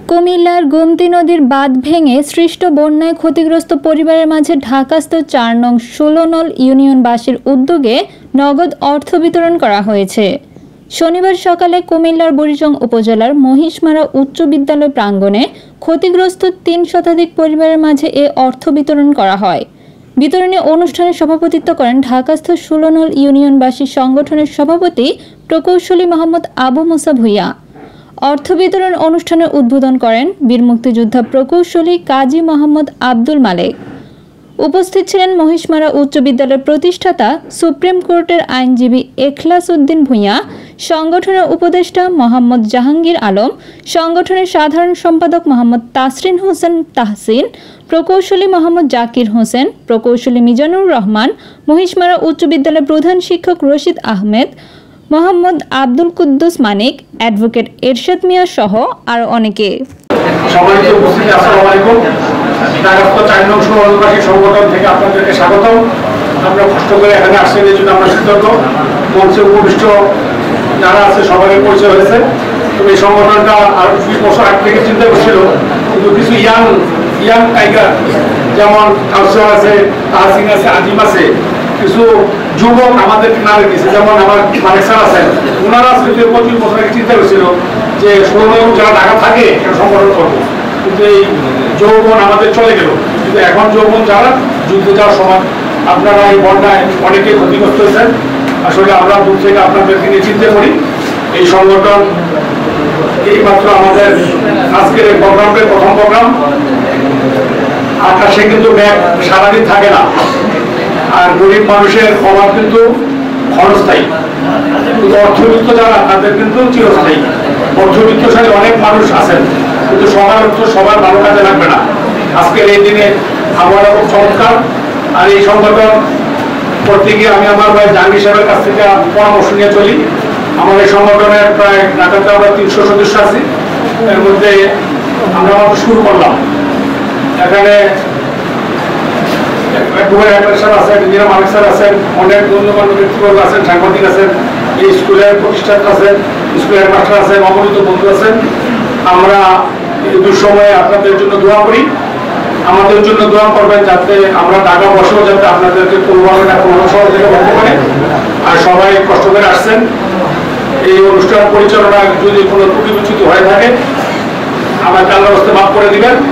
কুমিল্লার গোমতী নদীর বাঁধ ভেঙে সৃষ্ট বন্যায় ক্ষতিগ্রস্ত পরিবারের মাঝে ঢাকাস্থ ৪ নং ১৬ নল ইউনিয়নবাসীর উদ্যোগে নগদ অর্থ বিতরণ করা হয়েছে। শনিবার সকালে কুমিল্লার বুড়িচং উপজেলার মহিষমারা উচ্চ বিদ্যালয় প্রাঙ্গণে ক্ষতিগ্রস্ত ৩ শতাধিক পরিবারের মাঝে এ অর্থ বিতরণ করা হয়। বিতরণী অনুষ্ঠানে সভাপতিত্ব করেন ঢাকাস্থ ১৬ নল ইউনিয়নবাসী সংগঠনের সভাপতি প্রকৌশলী মোহাম্মদ আবু মুসা ভূঁইয়া। অর্থ বিতরণ অনুষ্ঠানে উদ্বোধন করেন বীর মুক্তিযোদ্ধা প্রকৌশলী কাজী মোহাম্মদ আব্দুল মালেক। উপস্থিত ছিলেন মহিষমারা উচ্চ বিদ্যালয়ের প্রতিষ্ঠাতা সুপ্রিম কোর্টের আইনজীবী এখলাস উদ্দিন ভূঁইয়া, সংগঠনের উপদেষ্টা মোহাম্মদ জাহাঙ্গীর আলম, সংগঠনের সাধারণ সম্পাদক মোহাম্মদ তাসরিন হোসেন তাহসিন, প্রকৌশলী মোহাম্মদ জাকির হোসেন, প্রকৌশলী মিজানুর রহমান, মহিষমারা উচ্চ বিদ্যালয়ের প্রধান শিক্ষক রশিদ আহমেদ, মোহাম্মদ আব্দুল কুদ্দুস মানিক, অ্যাডভোকেট এরশাদ মিয়া সহ আরো অনেকে। সবাইকে উপস্থিত আসসালামু আলাইকুম। ঢাকাস্থ ৪ নং ১৬ নলবাসী সংগঠন থেকে আপনাদেরকে স্বাগতম। আপনারা কষ্ট করে এখানে আসছেন, এই জন্য আমরা কৃতজ্ঞ। মঞ্চে উপবিষ্ট যারা আছে সবারই পরিচয় হয়েছে। তবে এই সংগঠনটা আর ২০ বছর আগে থেকে চিন্তা করছিল, কিন্তু কিছু ইয়াং টাইগার যেমন কাউসার আছে, তাহসিন আছে, আজিম আছে, কিছু যুবক আমাদের নামে দিয়েছে, যেমন আমার মালিক স্যার আছেন, ওনারা ২৫ বছর আগে চিন্তা করছিল যে ১৬ যারা ঢাকা থাকে সংগঠন করবো, কিন্তু এই যৌবন আমাদের চলে গেল। কিন্তু এখন যৌবন যারা যুদ্ধে যাওয়ার সময়, আপনারা এই বন্যায় অনেকে ক্ষতিগ্রস্ত হয়েছেন। আসলে আমরা দূর থেকে আপনাদেরকে নিয়ে চিন্তা করি। এই সংগঠন এইমাত্র আমাদের আজকের এই প্রোগ্রামের প্রথম প্রোগ্রাম। আকাশে কিন্তু মেঘ সারাদিন থাকে না, আর গরিব মানুষের অভাব কিন্তু ক্ষণস্থায়ী, কিন্তু অর্থবিত্ত যারা তাদের কিন্তু চিরস্থায়ী। অর্থবিত্তশালী অনেক মানুষ আছেন, কিন্তু সবার অর্থ সবার ভালো কাজে লাগবে না। আজকের এই দিনে আবহাওয়া খুব চমৎকার। আর এই সংগঠন করতে গিয়ে আমি আমার ভাই জাহাঙ্গীর সাহেবের কাছ থেকে পরামর্শ নিয়ে চলি। আমার এই সংগঠনের প্রায় ঢাকাতে আমরা ৩০০ সদস্য আছি। এর মধ্যে আমরা মাত্র শুরু করলাম। এখানে মালিক স্যার আছেন, অনেক গণ্যমান্য ব্যক্তিবর্গ আছেন, সাংবাদিক আছেন, এই স্কুলের প্রতিষ্ঠাতা আছেন, স্কুলের মাস্টার আছেন, অগণিত বন্ধু আছেন। আমরা এই দুঃসময়ে আপনাদের জন্য দোয়া করি, আমাদের জন্য দোয়া করবেন, যাতে আমরা ঢাকা বসেও যাতে আপনাদেরকে কোনোভাবে না কোনো সহযোগিতা করতে পারি। আর সবাই কষ্ট করে আসছেন। এই অনুষ্ঠান পরিচালনা যদি কোনো ত্রুটি বিচ্যুতি হয়ে থাকে আমাকে আল্লাহর রাস্তায় মাফ করে দিবেন।